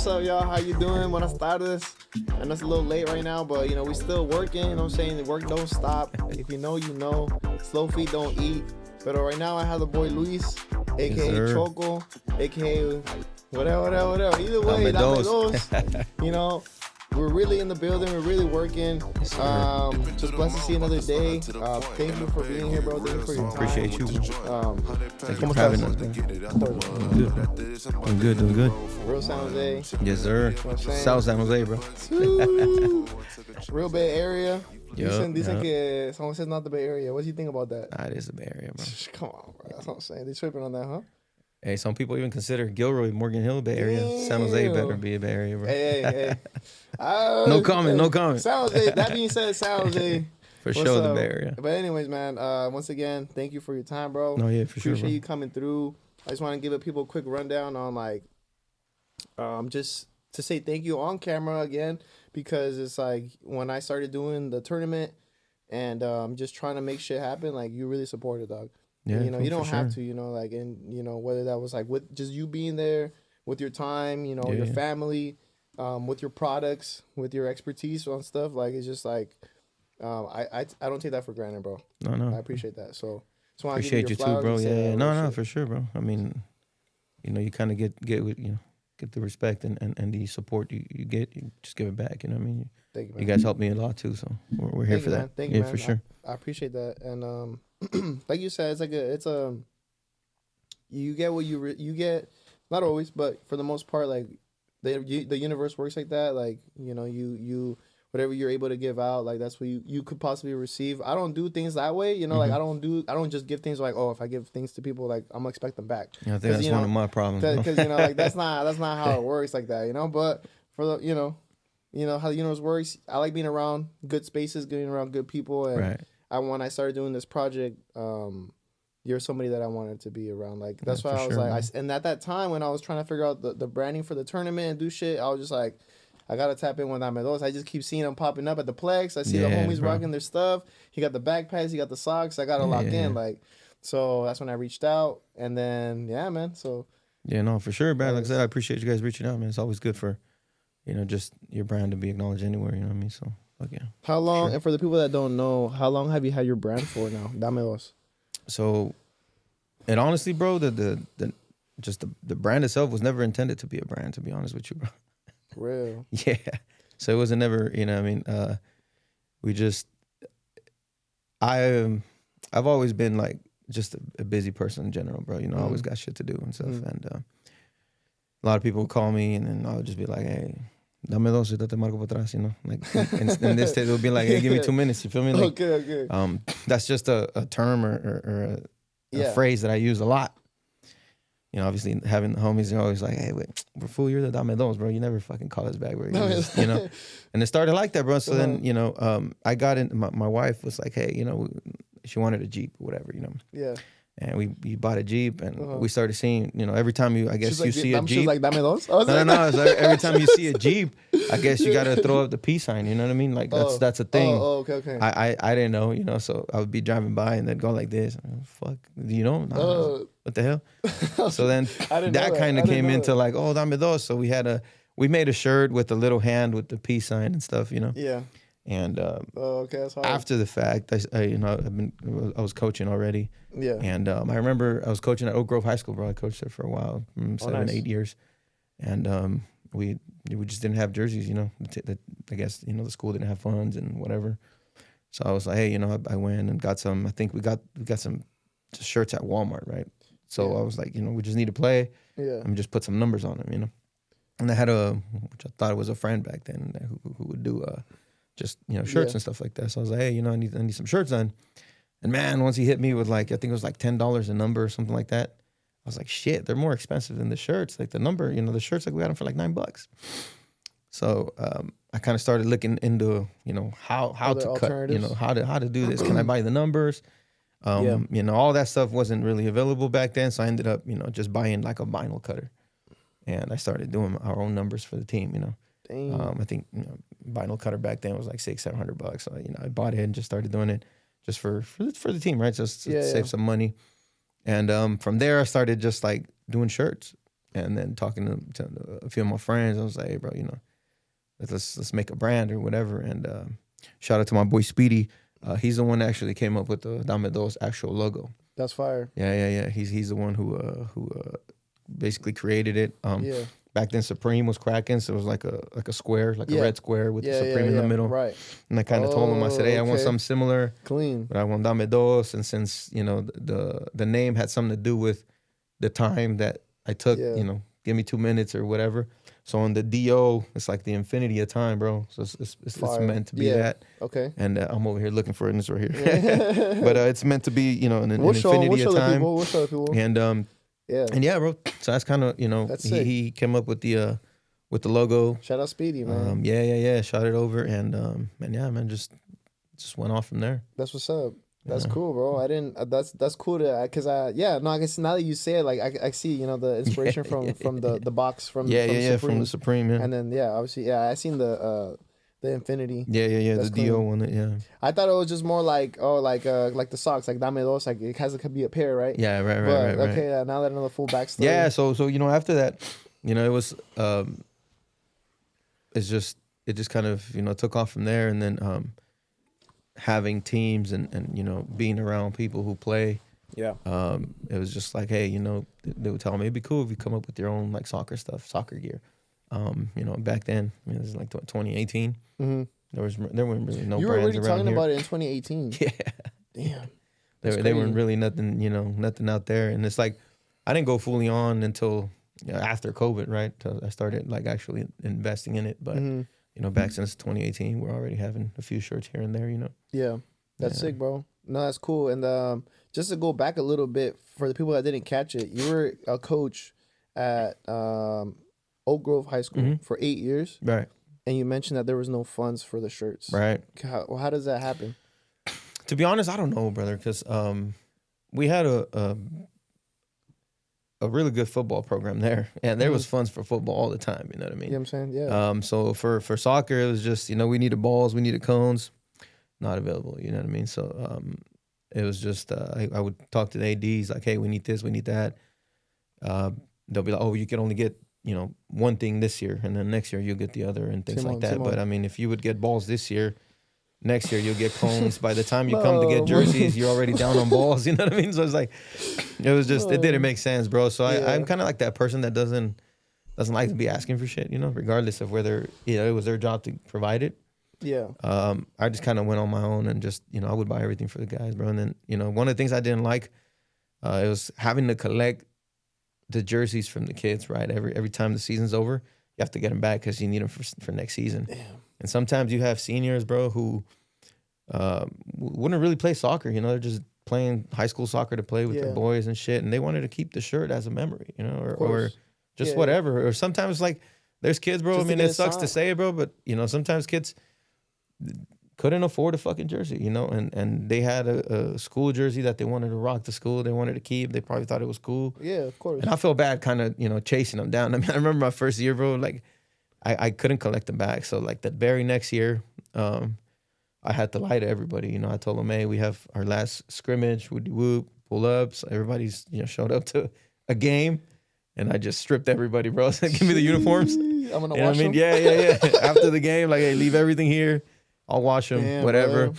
What's up, y'all? How you doing? Buenas tardes. I know it's a little late right now, but we still working. You know what I'm saying? The work don't stop. If you know, you know. Slow feet don't eat. But right now I have the boy Luis, aka Yes, Choco, aka whatever. Either way, Dame dame dos. dos. You know, we're really in the building. We're really working. Yes, sir. Just blessed to see another day. Thank you for being here, bro. Thank you for your time. Appreciate you. Thank you ¿Cómo for having estás? us, man. Doing good, bro. Doing good. Real San Jose. Yes, sir. what I'm saying? South San Jose, bro. Woo. Real Bay Area. Yup, Dicen yup. que San Jose is not the Bay Area. What do you think about that? It is the Bay Area, bro. Come on, bro. That's what I'm saying. They tripping on that, huh? Hey, some people even consider Gilroy, Morgan Hill, Bay Area. San Jose Damn. better be a Bay Area, bro. Hey. No comment, no comment. San Jose. That being said, San Jose. For What's sure, the up? Bay Area. But anyways, man. Once again, thank you for your time, bro. No, yeah, for sure, Appreciate bro. you coming through. I just want to give people a quick rundown on just to say thank you on camera again, because it's like when I started doing the tournament and just trying to make shit happen, like you really supported, dog. Yeah, And, you for don't have sure. to, whether that was like with just you being there with your time, your Yeah. family, with your products, with your expertise on stuff, like it's just like I don't take that for granted, bro. I No. appreciate that. So just want to Appreciate you give too, your flowers bro. and say Yeah, that no, real no, shit. for sure, bro. I mean, you kind of get with, get the respect and the support you get. You just give it back. You know what I mean? Thank you, man. You guys helped me a lot too, so we're here Thank for you, that. man. Thank you, Yeah, man. for sure. I appreciate that. And like you said, you get what you get. Not always, but for the most part, like the universe works like that. Like you whatever you're able to give out, like that's what you could possibly receive. I don't do things that way. Like I don't just give things like, oh, if I give things to people, like I'm gonna expect them back. Yeah, I think that's one of my problems. bro. Because like that's not how it works like that. But for the how the universe works. I like being around good spaces, being around good people, and Right. when I started doing this project, you're somebody that I wanted to be around. Like that's Yeah, why for I was sure, like, man. and at that time when I was trying to figure out the branding for the tournament and do shit, I was just like, I gotta tap in with Amedos. I just keep seeing them popping up at the Plex. I see the Yeah, homies bro. rocking their stuff. He got the backpacks, he got the socks. I gotta lock Yeah. in, like. So that's when I reached out, and then yeah, man. So Yeah, no, for sure, man. Like I Nice. said, I appreciate you guys reaching out, man. It's always good for, just your brand to be acknowledged anywhere. You know what I mean? So, fuck yeah. how long? Sure. And for the people that don't know, how long have you had your brand for now? Damedos. So, and honestly, bro, the brand itself was never intended to be a brand. To be honest with you, bro. Real. Yeah. So it wasn't never. You know, what I mean, we just. I've always been like just a busy person in general, bro. I always got shit to do and stuff, and a lot of people would call me, and then I would just be like, "Hey, dame dos, yo te marco para atrás," Like in this case, it would be like, "Hey, give me 2 minutes." You feel me? Like, Okay. that's just a term or a Yeah. phrase that I use a lot. Obviously having the homies, they're always like, "Hey, wait, we're fool, you're the dame dos, bro. You never fucking call us back, bro." And it started like that, bro. So then, I got in. My wife was like, "Hey, she wanted a Jeep or whatever, Yeah. And we bought a Jeep, and we started seeing, every time I guess She's like, you see a She's Jeep. like, dame dos. I was No, like, no, no. It's like every time you see a Jeep, I guess you gotta throw up the peace sign. You know what I mean? Like that's a thing. Okay. I didn't know, so I would be driving by and they'd go like this. Fuck, No, what the hell? So then I didn't know that that. kind I of didn't came know into that. like, oh, dame dos. So we made a shirt with a little hand with the peace sign and stuff, Yeah. And Okay, that's hard. after the fact, I was coaching already, Yeah. and I remember I was coaching at Oak Grove High School, bro. I coached there for a while, 7-8 years, and we just didn't have jerseys, I guess the school didn't have funds and whatever. So I was like, hey, I went and got some. I think we got some shirts at Walmart, right? So I was like, we just need to play. Yeah. And just put some numbers on them, And I had which I thought was a friend back then who would do just shirts and stuff like that. So I was like, hey, I need some shirts on. And man, once he hit me with like, I think it was like $10 a number or something like that. I was like, shit, they're more expensive than the shirts. Like the number, the shirts, like we got them for like $9. So I kind of started looking into, how Other to cut, alternatives? how to do this. Can I buy the numbers? All that stuff wasn't really available back then. So I ended up, just buying like a vinyl cutter. And I started doing our own numbers for the team, Dang. I think vinyl cutter back then was like $600-700. So I bought it and just started doing it just for the team, right? Just to save some money. And from there I started just like doing shirts. And then talking to a few of my friends, I was like, hey, bro, you know, let's make a brand or whatever. And shout out to my boy Speedy. He's the one that actually came up with the Dame Dos actual logo. That's fire. Yeah. He's the one who basically created it. Yeah. Back then Supreme was cracking, so it was like a square, like Yeah. a red square with the Supreme in the middle. Right. And I kind of told him, I said, hey, I want okay. something similar, Clean. but I want Dame Dos. And since, you know, the name had something to do with the time that I took, Yeah. you know, give me 2 minutes or whatever. So on the DO, it's like the infinity of time, bro. So it's meant to be that. Okay. And I'm over here looking for it, and it's right here. But it's meant to be, you know, an We'll show infinity of time. We'll show the people. And yeah. And yeah, bro. So that's kind of, you know, That's sick. he came up with the logo. Shout out Speedy, man. Yeah. Shot it over, and yeah, man, just went off from there. That's what's up. That's Yeah. cool, bro. I didn't. That's cool to because I guess now that you say it, like I see, you know, the inspiration from the box from from Supreme. the Supreme, yeah. And then obviously I seen the Infinity. Yeah. That's The DO clean. one, yeah. I thought it was just more like the socks, like Dame Dos, like it has to be a pair, right? Yeah, right. Okay, now that I know the full backstory. Yeah, so you know, after that, you know, it was it just kind of, you know, took off from there, and then having teams and you know, being around people who play, Yeah. it was just like, hey, you know, they would tell me it'd be cool if you come up with your own like soccer gear. You know, back then, I mean, this is like 2018. Mm-hmm. There weren't really no You were brands already around talking here. about it in 2018. Yeah. Damn. They weren't really nothing, you know, nothing out there. And it's like, I didn't go fully on until after COVID, right? So I started like actually investing in it. But, Mm-hmm. you know, back since 2018, we're already having a few shirts here and there, you know. Yeah. That's Yeah. sick, bro. No, that's cool. And just to go back a little bit for the people that didn't catch it, you were a coach at Oak Grove High School Mhm. for 8 years, Right. and you mentioned that there was no funds for the shirts. Right. How does that happen? To be honest, I don't know, brother, because we had a really good football program there, and there was funds for football all the time. You know what I mean? You know what I'm saying? Yeah. So for soccer, it was just, you know, we needed balls, we needed cones, not available. You know what I mean? So it was just I would talk to the ads like, hey, we need this, we need that. They'll be like, oh, you can only get, you know, one thing this year, and then next year you'll get the other and things like that. But I mean, if you would get balls this year, next year you'll get cones. By the time you come to get jerseys, you're already down on balls. You know what I mean? So it's like, it was just, it didn't make sense, bro. So I'm kind of like that person that doesn't like to be asking for shit, you know, regardless of whether, you know, it was their job to provide it. Yeah. I just kind of went on my own and just, you know, I would buy everything for the guys, bro. And then, you know, one of the things I didn't like, it was having to collect the jerseys from the kids, right? Every time the season's over, you have to get them back because you need them for next season. Damn. And sometimes you have seniors, bro, who wouldn't really play soccer. You know, they're just playing high school soccer to play with their boys and shit. And they wanted to keep the shirt as a memory, you know, or just whatever. Or sometimes, like, there's kids, bro. Just I mean, it sucks to say it, bro, but, you know, sometimes kids couldn't afford a fucking jersey, you know, and they had a school jersey that they wanted to rock to school. They wanted to keep. They probably thought it was cool. Yeah, of course. And I feel bad kind of, you know, chasing them down. I mean, I remember my first year, bro, like, I couldn't collect them back. So, like, the very next year, I had to lie to everybody. You know, I told them, hey, we have our last scrimmage, woody whoop, pull ups. Everybody's, you know, showed up to a game, and I just stripped everybody, bro. I said, give me the uniforms. I'm gonna You know wash what I mean? them. Yeah. After the game, like, hey, leave everything here. I'll wash them, Damn, whatever. bro.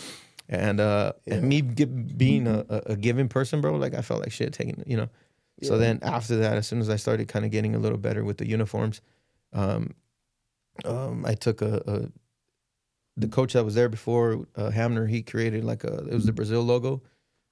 And me being a giving person, bro, like, I felt like shit taking, you know. So then after that, as soon as I started kind of getting a little better with the uniforms, I took the coach that was there before, Hamner, he created like it was the Brazil logo,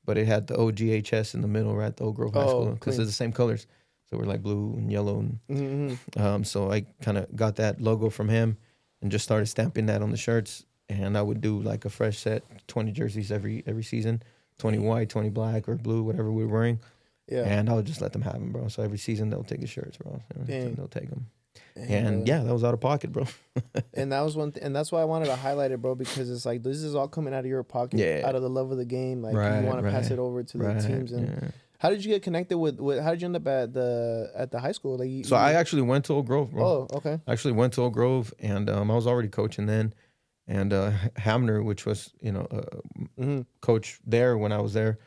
but it had the OGHS in the middle, right? The Oak Grove High School, because it's the same colors. So we're like blue and yellow. And so I kind of got that logo from him and just started stamping that on the shirts. And I would do like a fresh set, 20 jerseys every season, 20 white, 20 black or blue, whatever we were wearing. Yeah. And I would just let them have them, bro. So every season they'll take the shirts, bro. So they'll take them. And yeah, that was out of pocket, bro. And that was and that's why I wanted to highlight it, bro, because it's like this is all coming out of your pocket, out of the love of the game. Like you want to pass it over to the teams. And how did you get connected with? How did you end up at the high school? Like, so I actually went to Oak Grove, bro. Oh, okay. I actually went to Oak Grove, and I was already coaching then. And Hamner, which was, you know, coach there when I was there,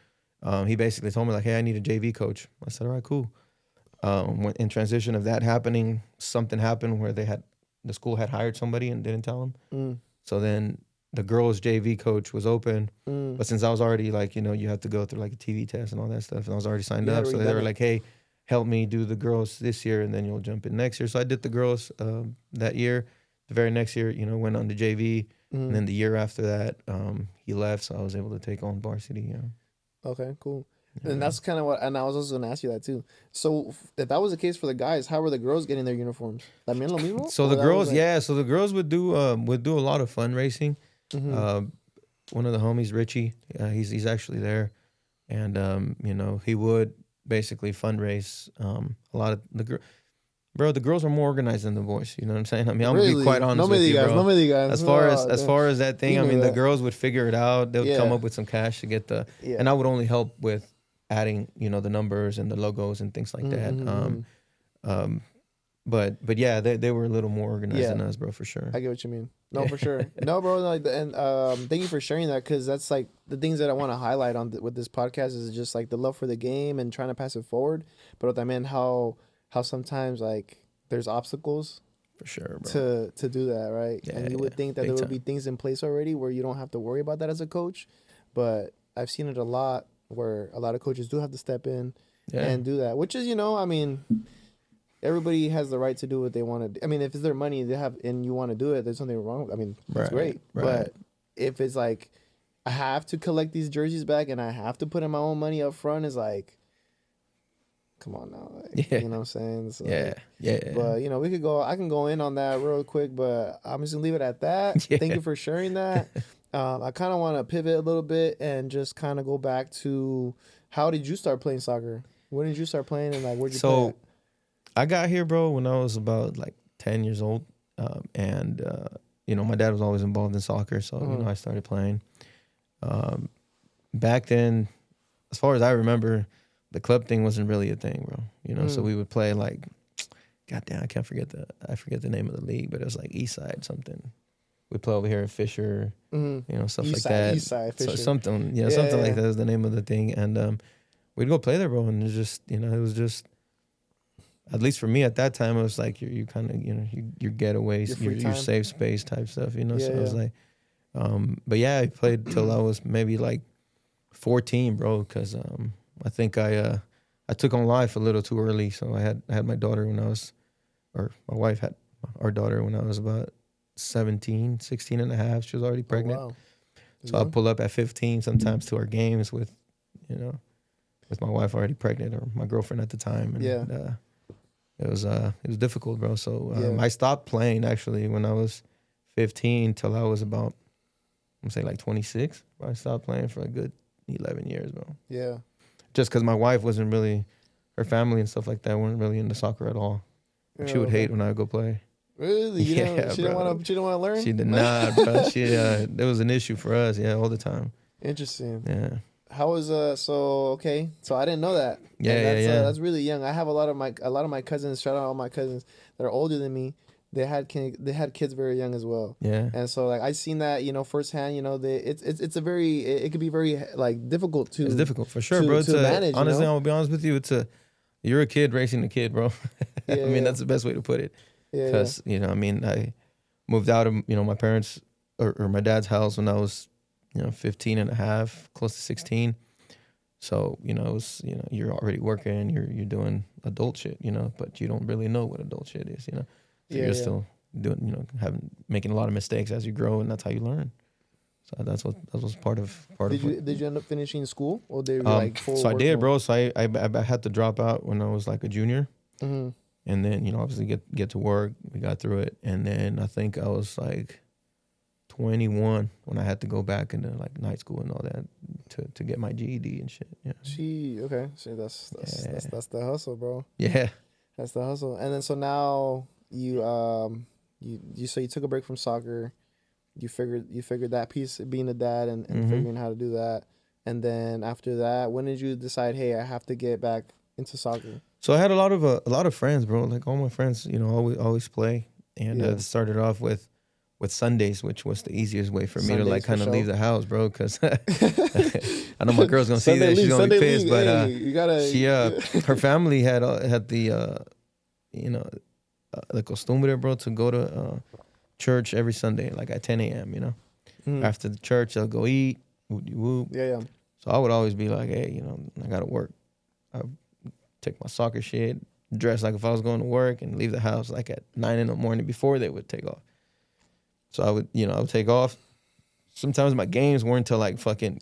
he basically told me like, hey, I need a JV coach. I said, all right, cool. in transition of that happening, something happened where the school had hired somebody and didn't tell them. So then the girls' JV coach was open, but since I was already like, you have to go through like a TV test and all that stuff, and I was already signed up, so they were like, hey, help me do the girls this year, and then you'll jump in next year. So I did the girls that year. The very next year, went on to JV, and then the year after that, he left, so I was able to take on varsity. Okay, cool. Yeah. And that's kind of and I was also going to ask you that too. So if that was the case for the guys, how were the girls getting their uniforms? ¿También lo mismo? So the girls, so the girls would do a lot of fundraising. One of the homies, Richie, he's actually there, and he would basically fundraise a lot of the girls are more organized than the boys. You know what I'm saying? I mean, I'm gonna be quite honest with you, bro. As far as that thing, I mean, the girls would figure it out. They would come up with some cash to get and I would only help with adding, the numbers and the logos and things like that. But yeah, they were a little more organized than us, bro, for sure. I get what you mean. No, for sure. No, bro. Like, and thank you for sharing that, because that's like the things that I want to highlight with this podcast is just like the love for the game and trying to pass it forward. But I mean, how sometimes like there's obstacles for sure, bro, to do that, right? Yeah, and you would think that there would be things in place already where you don't have to worry about that as a coach, but I've seen it a lot where a lot of coaches do have to step in and do that, which is, I mean, everybody has the right to do what they want to do. I mean, if it's their money they have and you want to do it, there's something wrong. I mean, that's great. Right. But if it's like, I have to collect these jerseys back and I have to put in my own money up front, is like, come on now. Like, you know what I'm saying? So, But, I can go in on that real quick, but I'm just going to leave it at that. Yeah. Thank you for sharing that. I kind of want to pivot a little bit and just kind of go back to, how did you start playing soccer? When did you start playing, and like, where'd you play at? I got here, bro, when I was about like 10 years old. And my dad was always involved in soccer. So, I started playing. Back then, as far as I remember, the club thing wasn't really a thing, bro. So we would play like, goddamn, I forget the name of the league, but it was like Eastside something. We play over here at Fisher, stuff like that. Eastside, Fisher. So something like that is the name of the thing. And we'd go play there, bro. And it just, it was just, at least for me at that time, it was like you kind of, your getaways, your safe space type stuff, So it was like, but yeah, I played till I was maybe like 14, bro, because I think I took on life a little too early. So I had my daughter my wife had our daughter when I was about 16 and a half. She was already pregnant. Oh, wow. So I'll pull up at 15 sometimes to our games with my wife already pregnant, or my girlfriend at the time. And it was difficult, bro. So I stopped playing actually when I was 15 till I was about, I'm say like 26. I stopped playing for a good 11 years, bro. Yeah. Just because my wife wasn't really, her family and stuff like that weren't really into soccer at all. She would hate when I would go play. Really? She didn't want to learn? She did not, bro. There was an issue for us, all the time. Interesting. Yeah. How was so I didn't know that. Yeah, that's really young. I have a lot of my cousins. Shout out all my cousins that are older than me. They had kids very young as well. Yeah. And so like I seen that firsthand. It's a very, it could be very like difficult to. It's difficult for sure, bro. To manage. Honestly, I'm gonna be honest with you. You're a kid racing a kid, bro. I mean, that's the best way to put it. Because I moved out of my parents or my dad's house when I was 15 and a half, close to 16. So, it was, you're already working, you're doing adult shit, but you don't really know what adult shit is, So you're still doing, making a lot of mistakes as you grow, and that's how you learn. So that was part of. Did you end up finishing school, or did you like full? So I did, bro. So I had to drop out when I was like a junior, and then obviously get to work. We got through it, and then I think I was like 21 when I had to go back into like night school and all that to get my GED and shit. Yeah. Gee, okay. So that's the hustle, bro. Yeah. That's the hustle. And then so now you took a break from soccer. You figured that piece, being a dad and figuring how to do that. And then after that, when did you decide, hey, I have to get back into soccer? So I had a lot of friends, bro. Like all my friends, always play. And started off with Sundays, which was the easiest way for me to like kind of leave the house, bro. Because I know my girl's gonna see that. She's gonna be pissed, but hey, you gotta. she her family had the you know the costumbre, bro, to go to church every Sunday, like at 10 a.m. You know, after the church they'll go eat. Whoop. Yeah. So I would always be like, hey, you know, I gotta work. I would take my soccer shit, dress like if I was going to work, and leave the house like at 9 in the morning before they would take off. So I would take off. Sometimes my games weren't until like fucking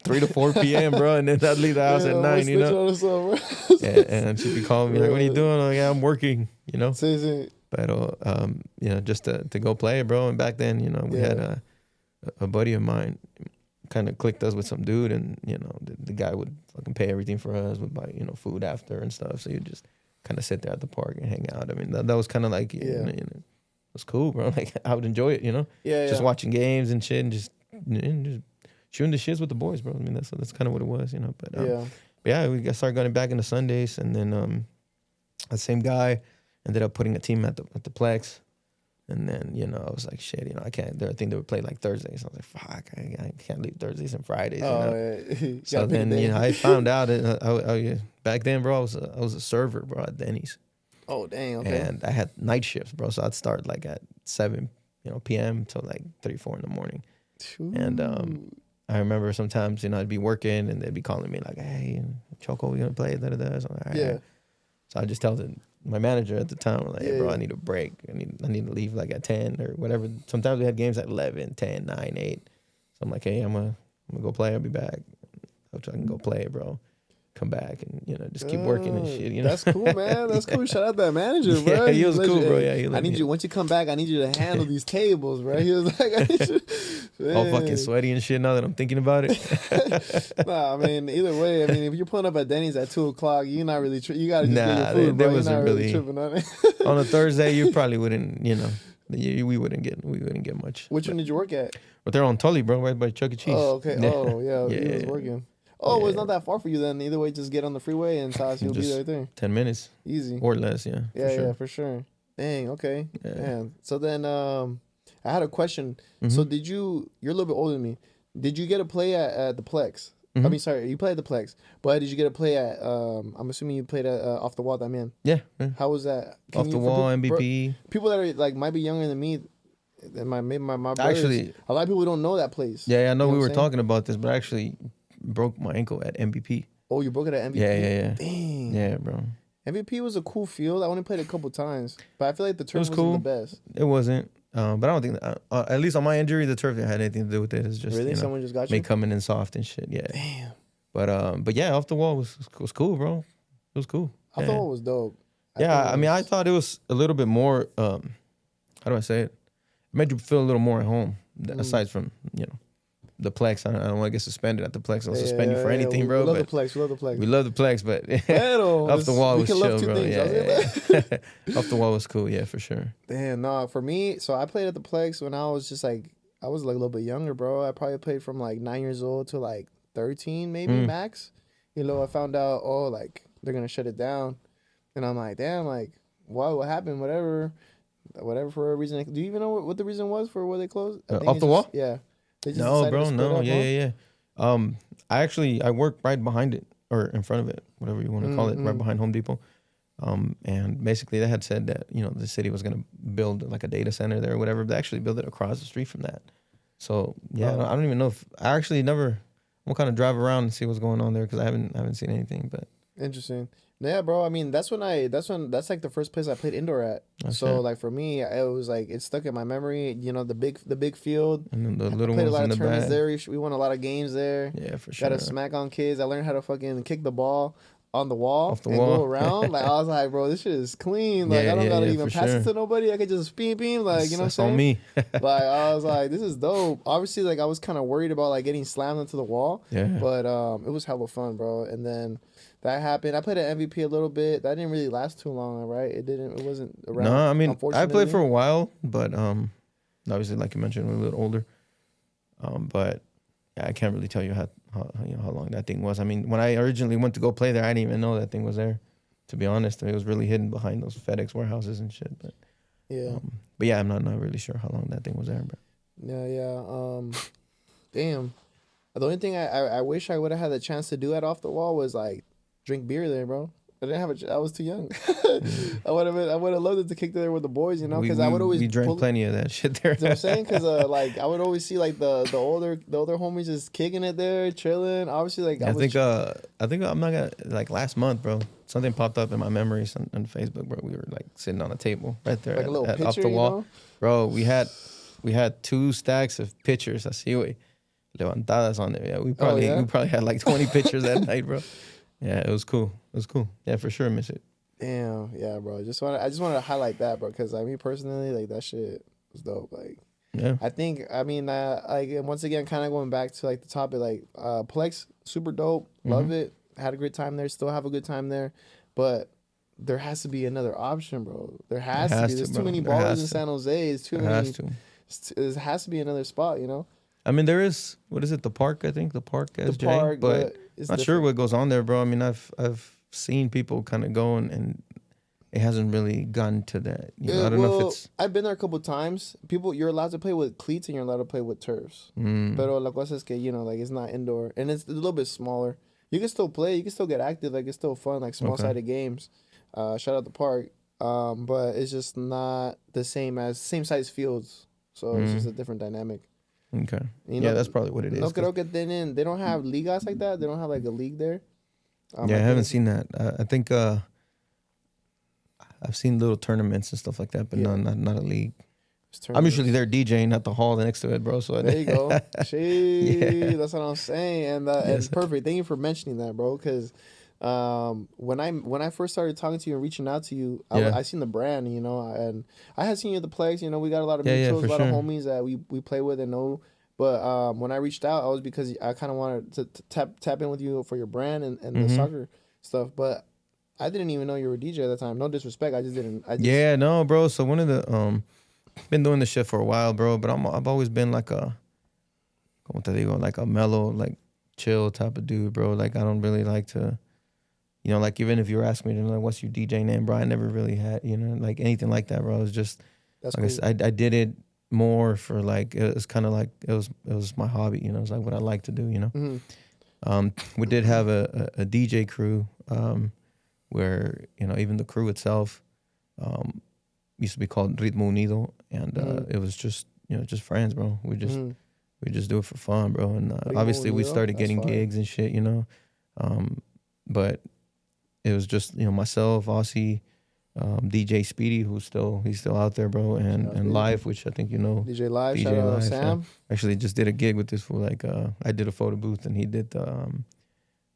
3 to 4 p.m., bro, and then I'd leave the house at 9, you know. And she'd be calling me like, "What are you doing?" I'm like, "Yeah, I'm working," you know. But you know, just to go play, bro. And back then, you know, we had a buddy of mine kind of clicked us with some dude, and you know, the guy would fucking pay everything for us, would buy, you know, food after and stuff. So you just kind of sit there at the park and hang out. I mean, that was kind of like, you know, it was cool, bro. Like I would enjoy it, you know. Just watching games and shit, and just shooting the shits with the boys, bro. I mean, that's kind of what it was, you know. But yeah, we started going back into Sundays, and then the same guy ended up putting a team at the Plex. And then, you know, I was like, shit, you know, I can't. I think they would play like Thursdays. I was like, fuck, I can't leave Thursdays and Fridays. You know? Yeah. So then, you know, I found out back then, bro, I was a server, bro, at Denny's. Oh, dang, okay. And I had night shifts, bro. So I'd start like at 7, p.m. till like 3, 4 in the morning. Ooh. And I remember sometimes, you know, I'd be working and they'd be calling me like, hey, Choco, we gonna play? So I'm like, all right. Yeah. So I just tell my manager at the time, like, hey, bro, I need a break. I need to leave like at 10 or whatever. Sometimes we had games at 11, 10, 9, 8. So I'm like, hey, I'm gonna go play. I'll be back. I can go play, bro. Come back and, you know, just keep working and shit, you know. That's cool, man. That's cool. Shout out that manager, bro. Yeah, he was cool, bro. Yeah, I need you, once you come back, I need you to handle these tables, bro. He was like, I need you. All fucking sweaty and shit now that I'm thinking about it. Nah, I mean, either way, I mean, if you're pulling up at Denny's at 2 o'clock, you're not really, you got to just get your food, bro. You're not really tripping on it. On a Thursday, you probably wouldn't, you know, we wouldn't get much. Which one did you work at? But they're on Tully, bro, right by Chuck E. Cheese. Oh, okay. Yeah. Oh, yeah. He was working. Oh, well, it's not that far for you then. Either way, just get on the freeway and Toss, you'll be right there. 10 minutes. Easy. Or less, yeah. Yeah, for sure. Dang, okay. Yeah. Man. So then I had a question. Mm-hmm. So you're a little bit older than me. Did you get to play at the Plex? Mm-hmm. I mean, sorry, you played at the Plex. But did you get to play at, I'm assuming you played at Off the Wall, that man. Yeah. How was that? Off the Wall, MVP. People that are like might be younger than me, and my brothers, actually, a lot of people don't know that place. Yeah, I know we were talking about this, but I actually broke my ankle at MVP. Oh, you broke it at MVP? Yeah. Dang. Yeah, bro. MVP was a cool field. I only played it a couple times, but I feel like the turf wasn't the best. It wasn't, but I don't think that, at least on my injury, the turf didn't have anything to do with it. It's just really someone just got you. Me coming in soft and shit. Yeah. Damn. But yeah, Off the Wall was cool, bro. It was cool. Off the Wall was dope. I mean, I thought it was a little bit more. How do I say it? It made you feel a little more at home, aside from, you know, the Plex. I don't want to get suspended at the Plex. I'll suspend you for anything, bro. We love the Plex. We love the Plex, but Off the Wall was chill, bro. Yeah. Off the Wall was cool, yeah, for sure. Damn, no, for me, so I played at the Plex when I was just like, I was like a little bit younger, bro. I probably played from like 9 years old to like 13, maybe max. You know, I found out, like they're gonna shut it down, and I'm like, damn, like, what happened? Whatever for a reason. Do you even know what the reason was for where they closed? Off the Wall? Yeah. No, bro, no. Yeah. I work right behind it, or in front of it, whatever you want to call it, right behind Home Depot. And basically they had said that, you know, the city was going to build like a data center there or whatever. They actually built it across the street from that. So yeah, I don't even know if I actually never. We'll kind of drive around and see what's going on there because I haven't seen anything. But interesting. Yeah, bro. I mean, that's like the first place I played indoor at. So like for me, it was like it stuck in my memory. You know, the big field. And then the little ones in the back. Played a lot of tournaments there. We won a lot of games there. Yeah, for sure. Got to smack on kids. I learned how to fucking kick the ball on the wall and go around. Like I was like, bro, this shit is clean. Like I don't gotta even pass it to nobody. I could just beam. Like, you know what I'm saying? On me. Like I was like, this is dope. Obviously, like I was kind of worried about like getting slammed into the wall. Yeah. But it was hella fun, bro. And then that happened. I played at MVP a little bit. That didn't really last too long, right? It wasn't around. No, I mean I played for a while, but obviously like you mentioned, we're a little older. But yeah, I can't really tell you how long that thing was. I mean, when I originally went to go play there, I didn't even know that thing was there. To be honest, it was really hidden behind those FedEx warehouses and shit. But yeah, I'm not really sure how long that thing was there. But yeah. Damn. The only thing I wish I would have had the chance to do at Off the Wall was like drink beer there, bro. I didn't have I was too young. I would have loved it to kick there with the boys, you know, because I would always we drank plenty of that shit there. You know what I'm saying? Because like I would always see like the older homies just kicking it there, chilling. Obviously, like I think I'm not gonna like last month, bro. Something popped up in my memories on Facebook, bro. We were like sitting on a table right there, like a little picture, off the wall, you know? bro. We had 2 stacks of pictures. Así, güey, levantadas on there. Yeah, we probably had like 20 pictures that night, bro. Yeah, it was cool. It was cool. Yeah, for sure, miss it. Damn, yeah, bro. I just wanted to highlight that, bro, because I mean personally, like that shit was dope. Like, yeah, I think like once again, kind of going back to like the topic, like Plex, super dope, love it, had a great time there, still have a good time there, but there has to be another option, bro. There has to be. There's too many ballers in San Jose. It's too many. There has to be another spot, you know. I mean, there is. What is it? The Park, I think. The Park, SJ. The Park, but I'm not sure what goes on there, bro. I mean, I've seen people kind of going, and it hasn't really gotten to that. You know, I don't know if it's. I've been there a couple times. You're allowed to play with cleats and you're allowed to play with turfs. Pero la cosa es que, you know, like it's not indoor and it's a little bit smaller. You can still play. You can still get active. Like it's still fun. Like small sided games. Shout out the Park. But it's just not the same size fields. So it's just a different dynamic. Okay. You know, that's probably what it is. No creo que they don't have ligas like that. They don't have like a league there. I haven't seen that. I think I've seen little tournaments and stuff like that, but not a league. I'm usually there DJing at the hall next to it, bro. So there you go. That's what I'm saying. And and perfect. Thank you for mentioning that, bro. Because when I first started talking to you and reaching out to you, I seen the brand, you know, and I had seen you at the Plex. You know, we got a lot of mutuals, a lot of homies that we play with and know. But when I reached out, I was because I kind of wanted to tap in with you for your brand and the soccer stuff. But I didn't even know you were a DJ at the time. No disrespect, I just didn't. No, bro. So one of the been doing this shit for a while, bro. But I've always been like a, como te digo, like a mellow, like chill type of dude, bro. Like I don't really like to. You know, like even if you were asking me, like, what's your DJ name, bro? I never really had, you know, like anything like that, bro. It was just, that's like cool. I did it more for like, it was kind of like, it was my hobby, you know, it's like what I like to do, you know? We did have a DJ crew where, you know, even the crew itself used to be called Ritmo Unido. And it was just, you know, just friends, bro. We just do it for fun, bro. And obviously we started getting gigs and shit, you know? But it was just, you know, myself, Aussie, DJ Speedy, he's still out there, bro, and Live, which I think you know. DJ Live, shout out Sam. Actually, just did a gig with this fool. Like, I did a photo booth, and he did the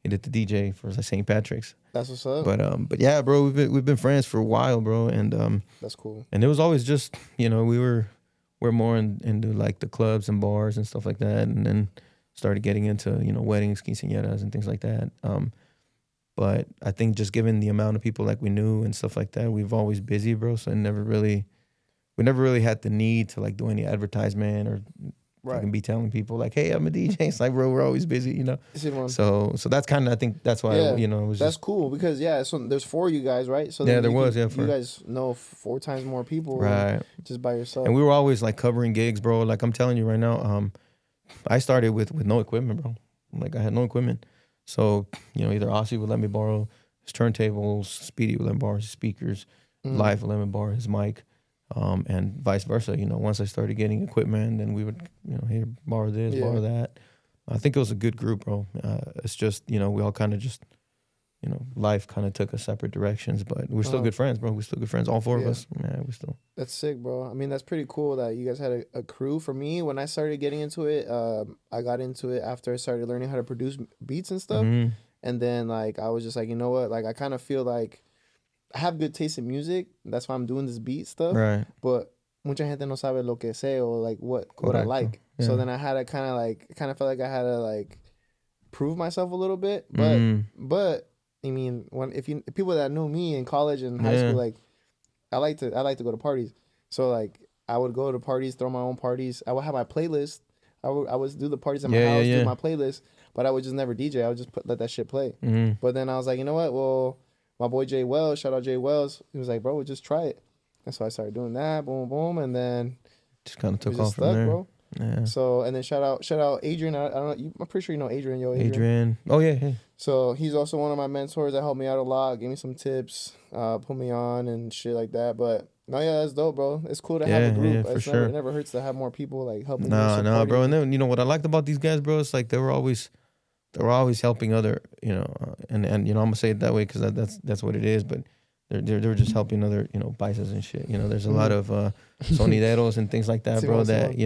DJ for St. Patrick's. That's what's up. But yeah, bro, we've been friends for a while, bro, and that's cool. And it was always just, you know, we're more into like the clubs and bars and stuff like that, and then started getting into, you know, weddings, quinceañeras, and things like that. But I think just given the amount of people like we knew and stuff like that, we've always busy, bro. So we never really had the need to like do any advertisement or I can be telling people like, hey, I'm a DJ. It's like, bro, we're always busy, you know. So that's kind of, I think that's why you know, it was that's cool because so there's 4 of you guys, right? So you guys know 4 times more people, right? Just by yourself. And we were always like covering gigs, bro. Like I'm telling you right now, I started with no equipment, bro. Like I had no equipment. So, you know, either Aussie would let me borrow his turntables, Speedy would let me borrow his speakers, Live would let me borrow his mic, and vice versa. You know, once I started getting equipment, then we would, you know, here, borrow this, borrow that. I think it was a good group, bro. It's just, you know, we all kind of just, you know, life kind of took us separate directions, but we're still good friends, bro. We're still good friends. All 4 of us, man, we still. That's sick, bro. I mean, that's pretty cool that you guys had a crew. For me, when I started getting into it, I got into it after I started learning how to produce beats and stuff. And then, like, I was just like, you know what? Like, I kind of feel like I have good taste in music. That's why I'm doing this beat stuff. Right. But mucha gente no sabe lo que sé or, like, what I like. Yeah. So then I had to kind of felt like I had to, like, prove myself a little bit. But I mean, if people that know me in college and high school, like, I like to go to parties. So like I would go to parties, throw my own parties. I would have my playlist. I would do the parties in my house, do my playlist, but I would just never DJ. I would just let that shit play. But then I was like, you know what? Well, my boy Jay Wells, shout out Jay Wells. He was like, bro, just try it. And so I started doing that, boom, boom, and then just kind of took off from there, bro. Yeah. So, and then shout out Adrian. I don't know. I'm pretty sure you know Adrian. Yo, Adrian. Oh yeah. Hey. So he's also one of my mentors that helped me out a lot, gave me some tips, put me on and shit like that. But no, yeah, that's dope, bro. It's cool to have a group. For It sure. never hurts to have more people like helping you, No, supporting bro. you. And then what I liked about these guys, bro, is like they were always helping other, and I'm gonna say it that way because that's what it is. But they're just helping other, bices and shit. There's a lot of sonideros and things like that, bro. That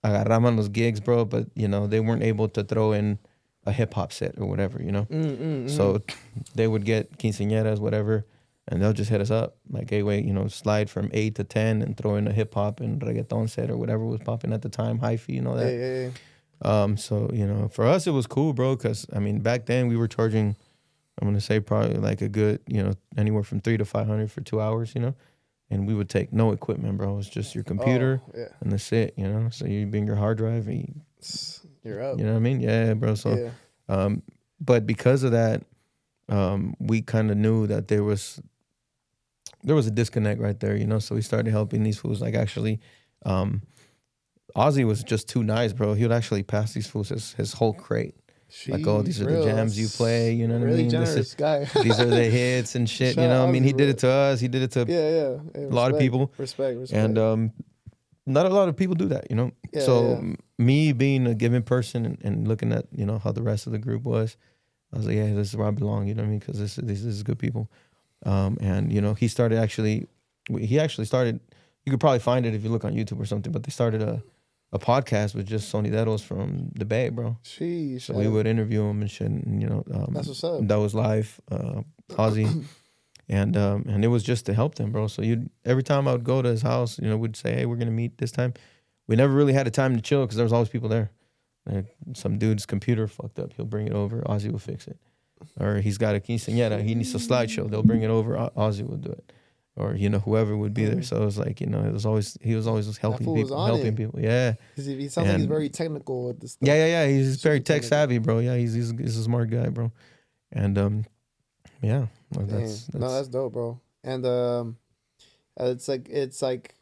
agarraban los gigs, bro, but they weren't able to throw in a hip hop set or whatever, So they would get quinceañeras, whatever, and they'll just hit us up like, hey, wait, slide from 8 to 10 and throw in a hip hop and reggaeton set or whatever was popping at the time, hi-fi and all that. Yeah. So for us it was cool, bro, because I mean back then we were charging, I'm gonna say probably like a good, anywhere from $300 to $500 for 2 hours, and we would take no equipment, bro. It's just your computer and that's it, So you bring your hard drive and you're up. You know what I mean? Yeah, bro. So, but because of that, we kind of knew that there was a disconnect right there, So we started helping these fools. Like actually, Ozzy was just too nice, bro. He would actually pass these fools his whole crate. Jeez, like, oh, these are the jams you play, you know what I mean? Generous guy. These are the hits and shit, I mean, he did it to us. He did it to a lot of people. Respect. And not a lot of people do that, me being a given person and looking at, how the rest of the group was, I was like, yeah, this is where I belong, you know what I mean? Because this is good people. And, he started started, you could probably find it if you look on YouTube or something, but they started a podcast with just sonideros from the Bay, bro. Jeez. So we would interview them and shit, and, that's what's up. That was live, Ozzy. And it was just to help them, bro. So every time I would go to his house, we'd say, hey, we're going to meet this time. We never really had a time to chill because there was always people there. Like some dude's computer fucked up. He'll bring it over. Ozzy will fix it. Or he's got a quinceañera. He needs a slideshow. They'll bring it over. Ozzy will do it. Or, whoever would be there. So it was like, he was always helping people. Yeah. He sounds like he's very technical with this stuff. Yeah. He's very tech savvy, bro. Yeah, he's a smart guy, bro. And, yeah. That's dope, bro. And it's like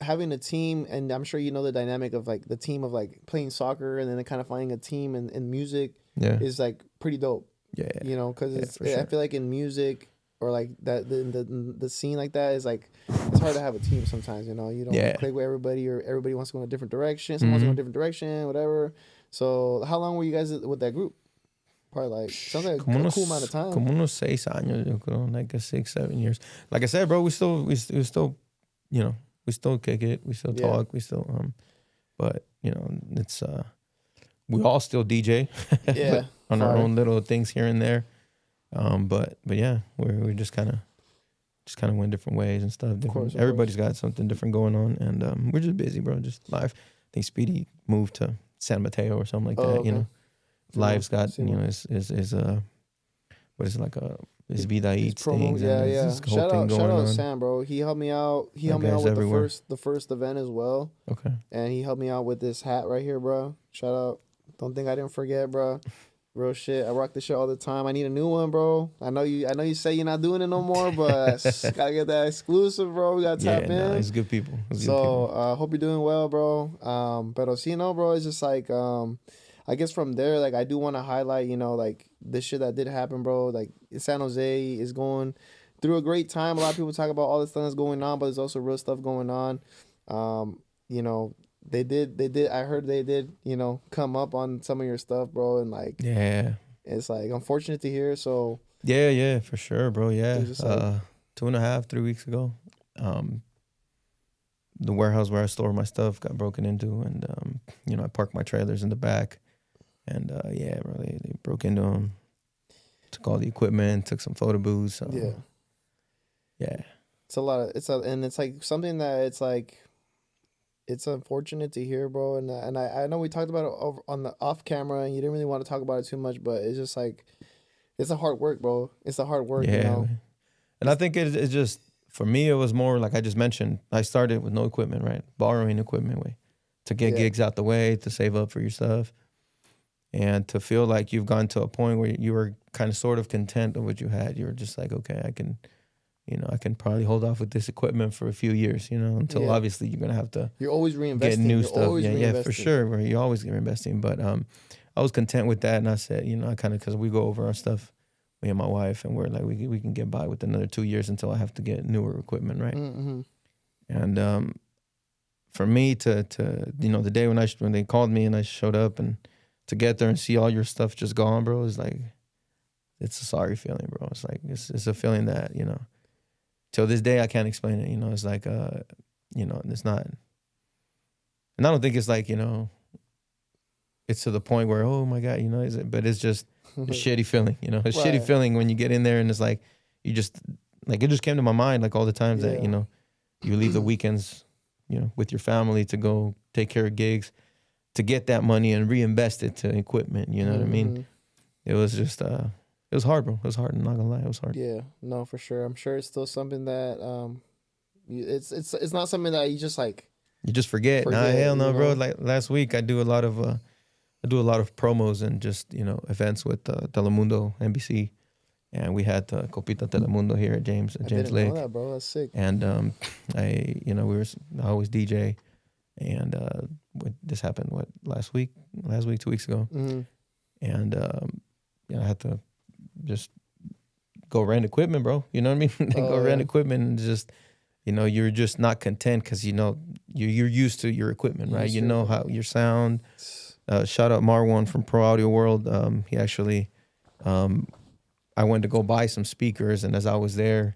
having a team, and I'm sure the dynamic of like the team of like playing soccer and then kind of finding a team in music is like pretty dope. Yeah. Because I feel like in music or like that the scene like that is like it's hard to have a team sometimes. You don't click with everybody, or everybody wants to go in a different direction. Someone wants to go in a different direction, whatever. So how long were you guys with that group? Probably like sounds like a cool amount of time. Como unos 6 años, yo creo, like 6-7 years. Like I said, bro, we still, we still kick it, we still talk, we still, but it's we all still DJ, on our own little things here and there, but yeah, we just kind of went different ways and stuff. Of course, everybody's got something different going on, and we're just busy, bro, just life. I think Speedy moved to San Mateo or something like that, okay. Live's got, is what is it, like his Vida Eats things. Yeah. Shout out Sam, bro. He helped me out. He helped me out with the first event as well. Okay. And he helped me out with this hat right here, bro. Shout out. Don't think I didn't forget, bro. Real shit. I rock this shit all the time. I need a new one, bro. I know you say you're not doing it no more, but gotta get that exclusive, bro. We gotta tap in. Yeah, it's good people. Hope you're doing well, bro. Pero bro, it's just like I guess from there, like I do want to highlight, like this shit that did happen, bro. Like San Jose is going through a great time. A lot of people talk about all the stuff that's going on, but there's also real stuff going on. They did. I heard they did, come up on some of your stuff, bro, and like it's like unfortunate to hear. So yeah, for sure, bro. Yeah, like, 2.5, 3 weeks ago, the warehouse where I store my stuff got broken into, and I parked my trailers in the back. And bro, they broke into them, took all the equipment, took some photo booths. So, yeah. It's a lot of and it's like something that it's like it's unfortunate to hear, bro. And I know we talked about it over on the off camera, and you didn't really want to talk about it too much, but it's just like it's a hard work, bro. It's a hard work, And I think it's just for me, it was more like I just mentioned. I started with no equipment, right? Borrowing equipment to get gigs out the way, to save up for your stuff. And to feel like you've gone to a point where you were kind of sort of content with what you had. You were just like, okay, I can, you know, I can probably hold off with this equipment for a few years, you know, until obviously you're gonna have to. You're always reinvesting. Get new stuff. Yeah, for sure. Right? You're always reinvesting. But I was content with that, and I said, you know, I kind of because we go over our stuff, me and my wife, and we're like, we can get by with another 2 years until I have to get newer equipment, right? Mm-hmm. And for me to you know, the day when they called me and I showed up and to get there and see all your stuff just gone, bro, is like, it's a sorry feeling, bro. It's like it's a feeling that, you know, till this day I can't explain it. You know, it's like you know, it's not, and I don't think it's like, you know, it's to the point where, oh my God, you know, but it's just a shitty feeling, you know, a shitty feeling when you get in there and it's like, you just, like, it just came to my mind, like all the times that, you know, you leave the weekends, you know, with your family to go take care of gigs, to get that money and reinvest it to equipment, you know what I mean? It was just, it was hard, bro. It was hard, I'm not gonna lie, it was hard. Yeah, no, for sure. I'm sure it's still something that, it's not something that you just like. You just forget. Nah, hell no, bro. Like last week, I do a lot of promos and just, you know, events with Telemundo, NBC, and we had Copita Telemundo here at James Lake. I didn't know that, bro. That's sick. And I always DJ, and this happened last week, 2 weeks ago, and I had to just go rent equipment, bro. You know what I mean? Go rent equipment and just. You know, you're just not content because, you know, you're used to your equipment, right? You know how your sound. Shout out Marwan from Pro Audio World. He actually, I went to go buy some speakers, and as I was there,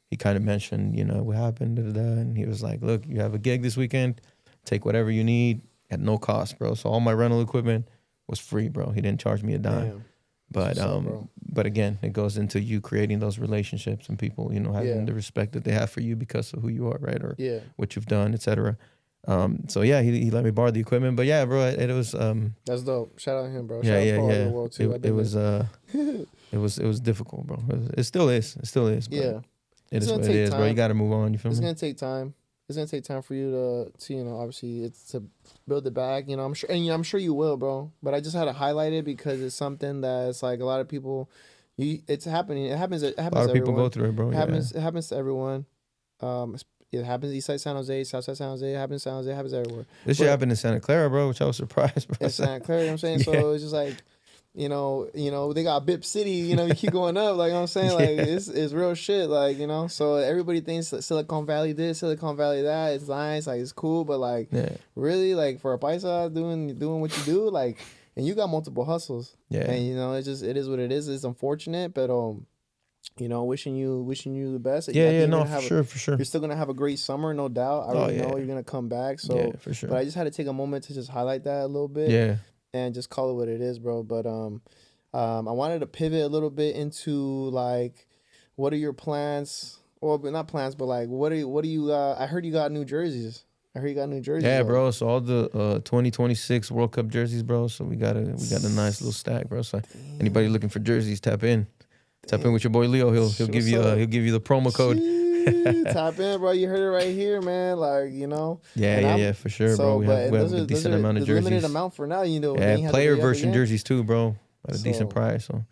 he kind of mentioned, you know, what happened, and he was like, look, you have a gig this weekend, take whatever you need at no cost, bro. So all my rental equipment was free, bro. He didn't charge me a dime. Damn. But again, it goes into you creating those relationships and people, you know, having the respect that they have for you because of who you are, right? Or what you've done, etc. So yeah, he let me borrow the equipment, but yeah, bro, it was that's dope. Shout out to him, bro. Yeah, Shout out yeah. the world too. It was difficult, bro. It still is. Yeah, it is what it is, bro. You got to move on. You feel me? It's gonna take time. It's gonna take time for you to you know, obviously it's to build it back. You know, I'm sure, and I'm sure you will, bro. But I just had to highlight it because it's something that it's like a lot of people. It's happening. It happens. It happens. A lot of people go through it, bro. It happens to everyone. It happens East Side San Jose, South Side San Jose. It happens San Jose. It happens everywhere. This shit happened in Santa Clara, bro, which I was surprised, bro. In Santa Clara, you know what I'm saying? So it's just like, you know, they got Bip City, you know, you keep going up, like, you know what I'm saying? Like, it's real shit, like, you know? So everybody thinks that Silicon Valley this, Silicon Valley that, it's nice, like, it's cool, but, like, really, like, for a paisa doing what you do, like, and you got multiple hustles. Yeah. And, you know, it is what it is. It's unfortunate, but, you know, wishing you the best. For sure. You're still gonna have a great summer, no doubt. I already know you're gonna come back. So, for sure. But I just had to take a moment to just highlight that a little bit. Yeah. And just call it what it is, bro. But I wanted to pivot a little bit into like, what are your plans? Or not plans, but like, what do you? I heard you got new jerseys. Yeah, bro. So all the 2026 World Cup jerseys, bro. So we got a nice little stack, bro. So anybody looking for jerseys, tap in. Tap in with your boy Leo. He'll give you the promo code. Tap in, bro. You heard it right here, man. Like, you know. Yeah, for sure, bro. We have a decent amount of jerseys. Limited amount for now, you know. Yeah, player version jerseys too, bro. At a decent price. So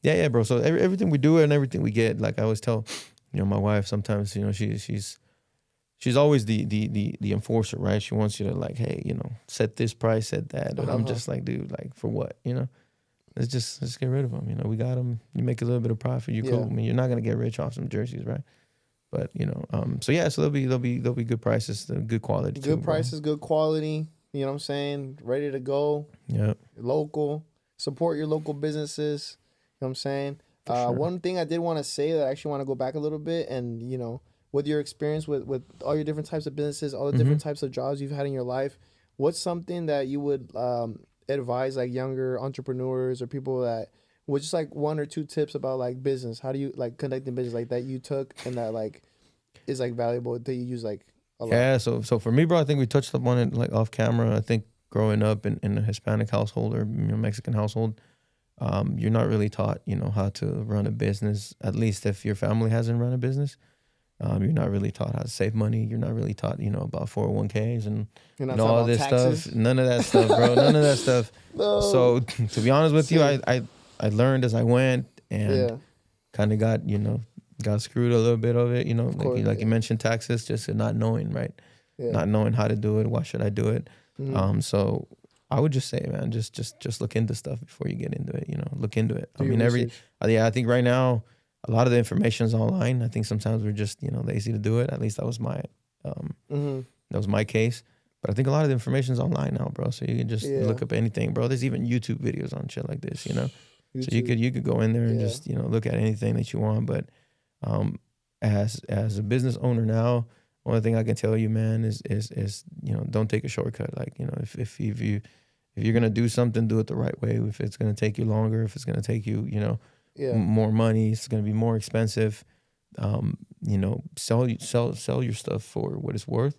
yeah, bro. So everything we do and everything we get, like I always tell, you know, my wife sometimes, you know, she's always the enforcer, right? She wants you to like, hey, you know, set this price, set that. But I'm just like, dude, like for what, you know? Let's get rid of them. You know, we got them. You make a little bit of profit. You cool. I mean, you're not gonna get rich off some jerseys, right? But you know, so there'll be good prices, good quality. Good prices, good quality. You know what I'm saying? Ready to go. Yeah. Local. Support your local businesses. You know what I'm saying? Sure. One thing I did want to say that I actually want to go back a little bit, and you know, with your experience with all your different types of businesses, all the different types of jobs you've had in your life, what's something that you would advise like younger entrepreneurs or people that with just like one or two tips about like business? How do you like conducting business like that you took and that like is like valuable that you use like a lot? Yeah, so for me, bro, I think we touched upon it like off camera. I think growing up in a Hispanic household or, you know, Mexican household, you're not really taught, you know, how to run a business. At least if your family hasn't run a business. You're not really taught how to save money. You're not really taught, you know, about 401ks and all this stuff. None of that stuff, bro. None of that stuff. No. So to be honest with you, I learned as I went and kind of got, you know, got screwed a little bit of it, you know, Of course, like you mentioned taxes, just not knowing, right? Yeah. Not knowing how to do it. Why should I do it? So I would just say, man, just look into stuff before you get into it. You know, look into it. Do I your mean, research. I think right now a lot of the information is online. I think sometimes we're just lazy to do it. At least that was my case. But I think a lot of the information is online now, bro. So you can just look up anything, bro. There's even YouTube videos on shit like this, you know. YouTube. So you could go in there and just look at anything that you want. But as a business owner now, only thing I can tell you, man, is don't take a shortcut. Like, if you're gonna do something, do it the right way. If it's gonna take you longer, if it's gonna take you more money, it's gonna be more expensive. Sell your stuff for what it's worth,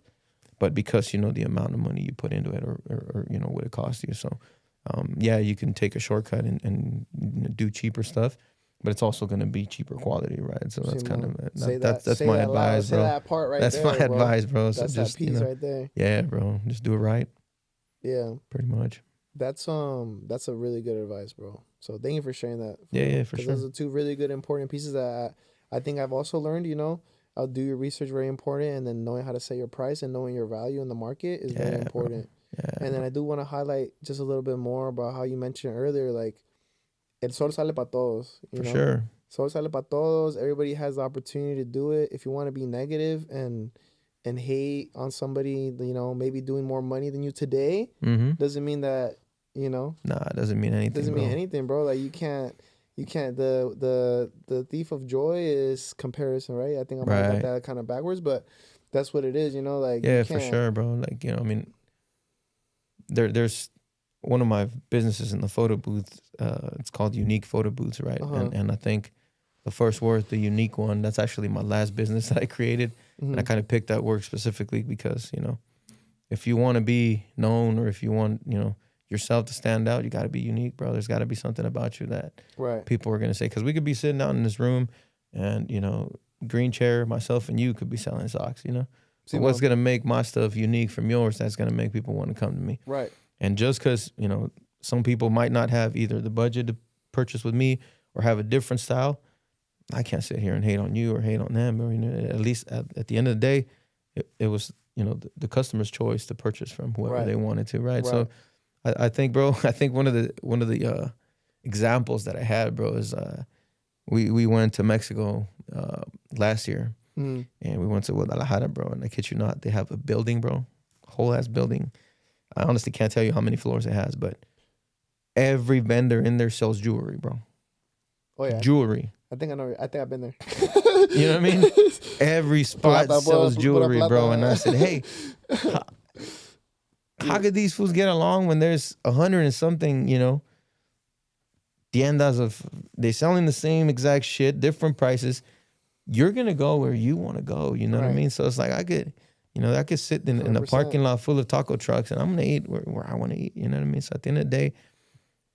but because the amount of money you put into it, or what it costs you. So you can take a shortcut and do cheaper stuff, but it's also going to be cheaper quality, right? So that's kind of that's my advice, bro. Say that part right that's there, my bro. advice, bro. So that's just that piece right there. Yeah, bro. Just do it right. Yeah, pretty much. That's a really good advice, bro. So thank you for sharing that. For sure. Those are two really good important pieces that I think I've also learned. I'll do your research, very important, and then knowing how to set your price and knowing your value in the market is very important. Yeah, and then I do want to highlight just a little bit more about how you mentioned earlier, like el sol sale para todos. For sure. Sol sale para todos. Everybody has the opportunity to do it. If you want to be negative and hate on somebody, maybe doing more money than you today, doesn't mean that, Nah, it doesn't mean anything. Doesn't mean anything, bro. Like you can't. The thief of joy is comparison, right? I think I might have got that kind of backwards, but that's what it is, Like for sure, bro. Like I mean, there's one of my businesses in the photo booth. It's called Unique Photo Booths, right? And I think the first word, the unique one, that's actually my last business that I created, and I kind of picked that word specifically because if you want to be known, or if you want yourself to stand out, you got to be unique, bro. There's got to be something about you that people are gonna say, because we could be sitting out in this room and green chair, myself and you could be selling socks, so what's gonna make my stuff unique from yours? That's gonna make people want to come to me, right? And just because some people might not have either the budget to purchase with me or have a different style, I can't sit here and hate on you or hate on them. Or, at least at the end of the day, it was the customer's choice to purchase from whoever they wanted to, right? So I think, bro, one of the examples that I had, bro, is we went to Mexico last year, and we went to Guadalajara, bro. And I kid you not, they have a building, bro, whole ass building. I honestly can't tell you how many floors it has, but every vendor in there sells jewelry, bro. Oh yeah, jewelry. I think I know. I think I've been there. You know what I mean? Every spot sells jewelry, bro. And I said, hey. How could these fools get along when there's 100 and something, tiendas of, they're selling the same exact shit, different prices. You're going to go where you want to go, you know what I mean? So it's like I could sit in a parking lot full of taco trucks and I'm going to eat where I want to eat, you know what I mean? So at the end of the day,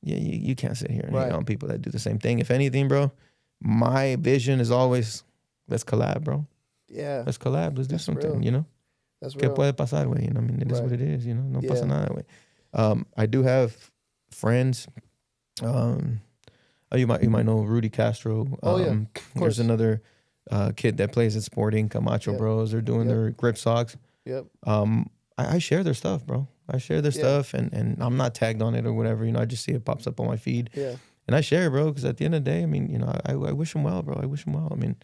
you can't sit here and hate on people that do the same thing. If anything, bro, my vision is always, let's collab, bro. Yeah. Let's collab. Let's do something, real. That's real. ¿Qué puede pasar, güey? I mean, it is what it is, No pasa nada, güey. I do have friends. You might know Rudy Castro. There's another kid that plays at Sporting, Camacho Bros. They're doing their grip socks. Yep. I share their stuff, bro. I share their stuff, and I'm not tagged on it or whatever. I just see it pops up on my feed. Yeah. And I share, bro, because at the end of the day, I mean, I wish them well, bro. I wish them well. I mean,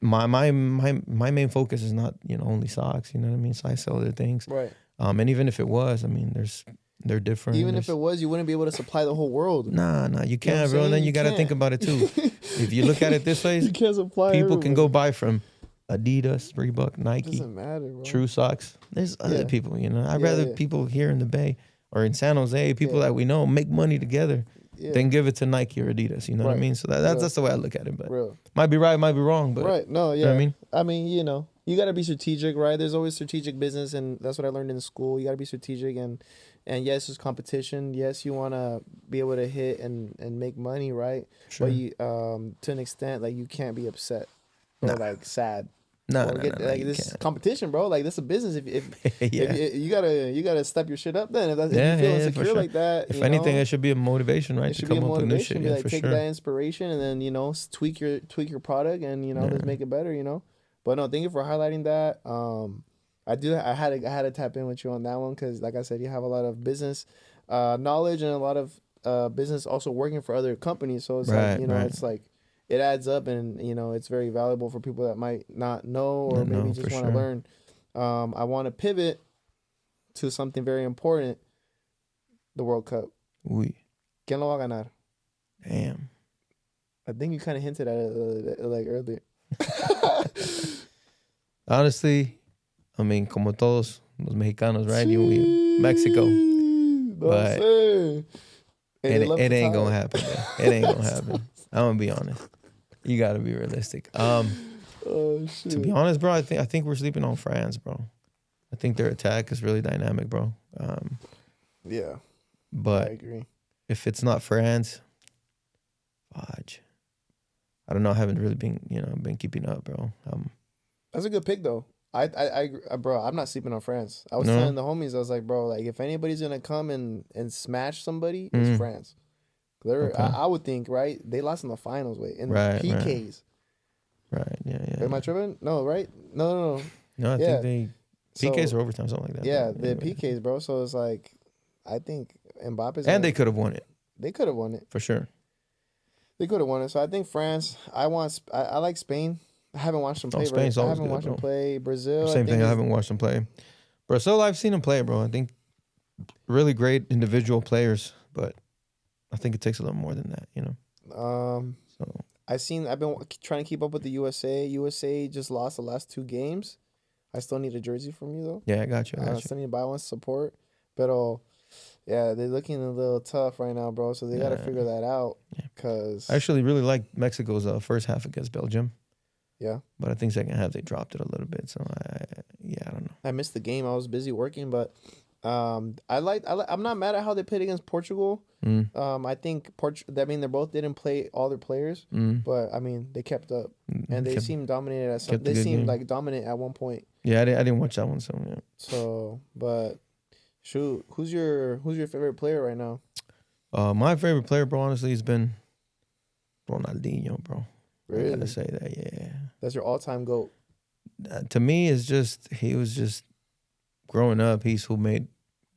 my main focus is not only socks, you know what I mean? So I sell other things, right? And even if it was, I mean, they're different. Even if it was, you wouldn't be able to supply the whole world. Nah, you can't, bro. And then you got to think about it too. If you look at it this way, you can't supply. People can go buy from Adidas, Reebok, Nike, doesn't matter, bro. True Socks. There's other people, I'd rather people here in the Bay or in San Jose, people that we know, make money together. Then give it to Nike or Adidas, you know what I mean? So that's the way I look at it, but might be right, might be wrong, but no, you know what I mean, you got to be strategic, right? There's always strategic business, and that's what I learned in school. You got to be strategic, and yes, there's competition. Yes, you want to be able to hit and make money, right? Sure. But you, to an extent, like you can't be upset or like sad. No, or get like you this can't. competition, bro. Like this is a business. If Yeah. you gotta step your shit up. Then if you Yeah, feel yeah, for insecure sure. like that, If you anything, know, it should be a motivation, right? it To should be a come up with new shit. motivation. Be Yeah, like for take sure. that inspiration and then tweak your product and let's Yeah. make it better. But no, thank you for highlighting that. I had to tap in with you on that one because like I said, you have a lot of business knowledge and a lot of business also working for other companies. So it's like Right, right. it's like it adds up and it's very valuable for people that might not know or maybe just for want to sure. learn. I want to pivot to something very important: the World Cup. Uy, ¿Quién lo va a ganar? damn. I think you kind of hinted at it like earlier. Honestly, I mean, como todos los mexicanos, right? Mexico. But it ain't gonna happen, bro. It ain't gonna happen. I'm gonna be honest. You gotta be realistic. Oh shit. To be honest, bro, I think we're sleeping on France, bro. I think their attack is really dynamic, bro. Yeah, I But agree. if it's not France, fudge. I don't know. I haven't really been keeping up, bro. That's a good pick though. Bro, I'm not sleeping on France. I was No? telling the homies, I was like, bro, like if anybody's gonna come and smash somebody, it's France. They're, Okay. I would think, right? They lost in the finals, in Right, PKs. Right. Yeah. Am I tripping? No, right? No. No, I Yeah. think PKs So, or overtime, something like that. yeah, bro. the PKs, bro. So it's like, I think Mbappe's. And they could have won it they could have won it. for sure. They could have won it. So I think France. I like Spain. I haven't watched them play. Spain's I always haven't good, watched them bro. play. Brazil. Same thing. I haven't watched them play. Brazil, I've seen them play, bro. I think really great individual players, but I think it takes a little more than that, So I've been trying to keep up with the USA. USA just lost the last 2 games. I still need a jersey from you though. yeah, I got you. I still need to buy one to support. But yeah, they're looking a little tough right now, bro. So they got to figure that out. Cause I actually really liked Mexico's first half against Belgium. Yeah. But I think second half they dropped it a little bit. So I don't know. I missed the game. I was busy working, but I'm not mad at how they played against Portugal. I think they're both didn't play all their players, but I mean they kept up and they seemed dominated at some. They seemed like dominant at one point. Yeah, I didn't watch that one. So yeah. So, but shoot, who's your favorite player right now? My favorite player, bro, honestly, has been Ronaldinho, bro. Really? I gotta say that, yeah. That's your all-time GOAT. To me, he was just growing up. He's who made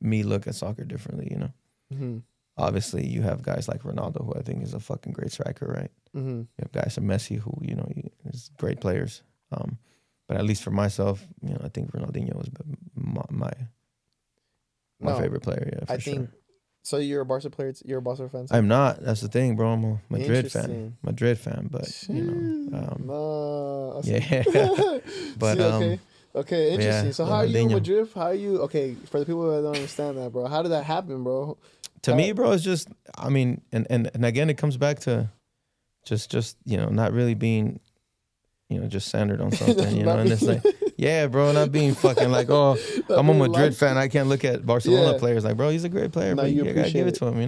me look at soccer differently. Mm-hmm. Obviously, you have guys like Ronaldo, who I think is a fucking great striker, right? Mm-hmm. You have guys like Messi, who is great players. But at least for myself, I think Ronaldinho was my favorite player. Yeah, for sure. So you're a Barca player. You're a Barca fan. I'm not. That's the thing, bro. I'm a Madrid fan. Interesting. Madrid fan, but No. yeah. But See, okay, interesting. yeah, so how are you in Ronaldinho. Madrid? How are you? Okay, for the people that don't understand that, bro, how did that happen, bro? To me, bro, it's just, I mean, and again, it comes back to just not really being, just centered on something, and it's like, yeah, bro, not being fucking like, oh, I'm a Madrid fan, I can't look at Barcelona players like, bro, he's a great player, but you gotta give it to him,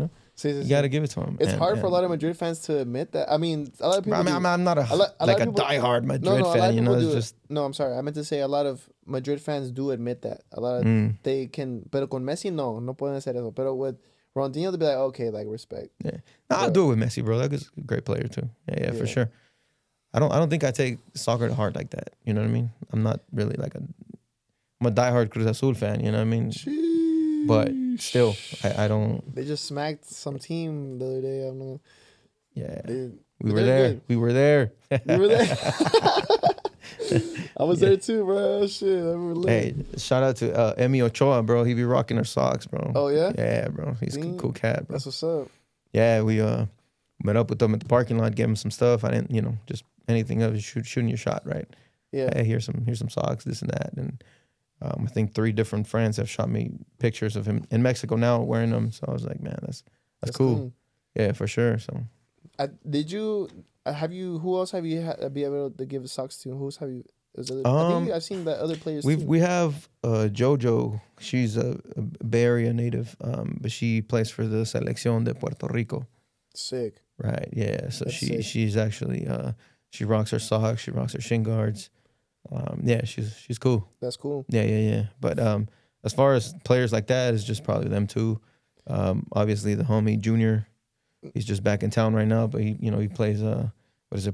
You gotta give it to him. It's hard for a lot of Madrid fans to admit that. I mean, a lot of people. I'm not a diehard Madrid fan, It's just. No, I'm sorry. I meant to say a lot of Madrid fans do admit that. A lot of they can, pero con Messi no pueden hacer eso. Pero with Ronaldinho, they'll be like, okay, like respect. Yeah, I'll do it with Messi, bro. That's a great player too. Yeah, for sure. I don't think I take soccer to heart like that. You know what I mean? I'm not really I'm a diehard Cruz Azul fan. You know what I mean? Sheesh. But still, I don't. They just smacked some team the other day. I don't know. Yeah, we were there. Good. We were there. You were there. I was there too, bro. Shit, I remember. Hey, shout out to Emi Ochoa, bro. He be rocking our socks, bro. Oh yeah. Yeah, bro. He's a cool cat, bro. That's what's up. Yeah, we met up with them at the parking lot, gave him some stuff. I didn't, just anything of shooting your shot, right? Yeah. Hey, here's some socks, this and that, and I think 3 different friends have shot me pictures of him in Mexico now wearing them. So I was like, man, that's cool. Clean. Yeah, for sure. So, who else have you be able to give socks to? Who's have you? I think I've seen that other players. We have JoJo. She's a Bay Area native, but she plays for the Selección de Puerto Rico. Sick. Right. Yeah. So she's actually she rocks her socks. She rocks her shin guards. Yeah, she's cool. That's cool. Yeah. But as far as players like that, it's just probably them two. Obviously the homie Junior, he's just back in town right now, but he plays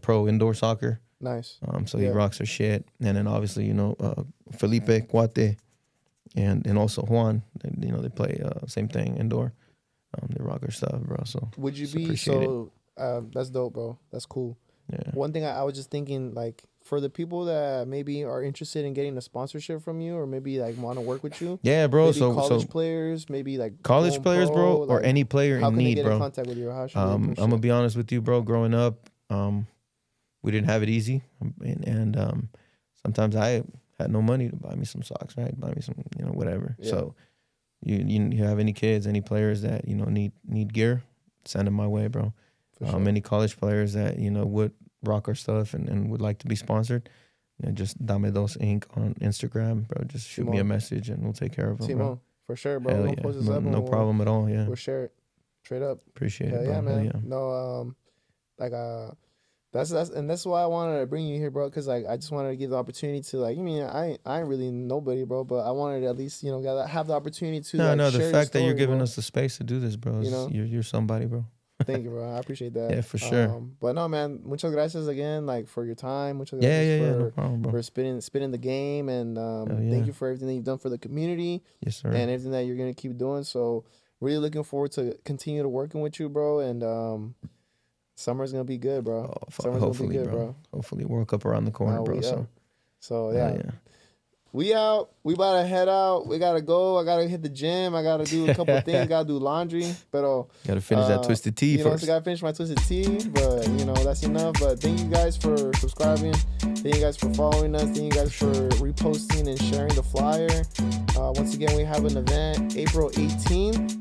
pro indoor soccer. Nice. So he rocks her shit. And then obviously, Felipe Cuate and also Juan, they play same thing indoor. They rock her stuff, bro. So would you be so? That's dope, bro. That's cool. Yeah. One thing I was just thinking, like, for the people that maybe are interested in getting a sponsorship from you, or maybe like want to work with you. Yeah, bro. Maybe So college players, maybe like college players, bro, or like, any player in need, bro. How can they get in contact with you? How should I'm gonna be honest with you, bro. Growing up, we didn't have it easy, and sometimes I had no money to buy me some socks, right? Buy me some, whatever. Yeah. So you have any kids, any players that need gear, send them my way, bro. Sure. Any college players that would rock our stuff and would like to be sponsored, just Dame Dos Inc. on Instagram, bro. Just shoot me a message and we'll take care of them, bro. For sure, bro. Hell yeah. No problem at all. Yeah, we'll share it straight up. Appreciate it, bro. Yeah, man. Yeah. No, that's why I wanted to bring you here, bro. Because like I just wanted to give the opportunity to I ain't really nobody, bro. But I wanted to at least have the opportunity to. The fact that you're giving us the space to do this, bro. You're somebody, bro. Thank you, bro. I appreciate that. Yeah, for sure. But no, man. Muchas gracias again, for your time. Muchas gracias no problem, bro. For spitting the game, and thank you for everything that you've done for the community. Yes, sir. And everything that you're gonna keep doing. So really looking forward to continue to working with you, bro. And summer's gonna be good, bro. Summer's hopefully, gonna be good, bro. Hopefully, World Cup around the corner, bro. So yeah. We out. We about to head out. We gotta go. I gotta hit the gym. I gotta do a couple of things. Gotta do laundry. But gotta finish that Twisted Tea first. I gotta finish my Twisted Tea. But that's enough. But thank you guys for subscribing. Thank you guys for following us. Thank you guys for reposting and sharing the flyer. Once again, we have an event April 18th.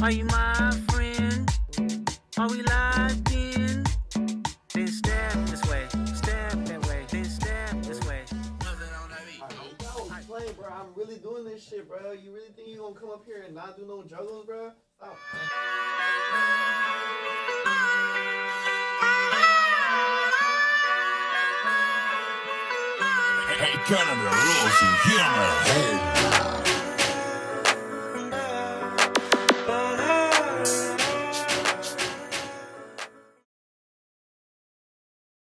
Are you my friend? Are we locked in? Then step this way, step that way, then step this way. Play, bro. I'm really doing this shit, bro. You really think you gonna come up here and not do no juggles, bro? Stop. Hey, Canada, Rosie, humor. Hey.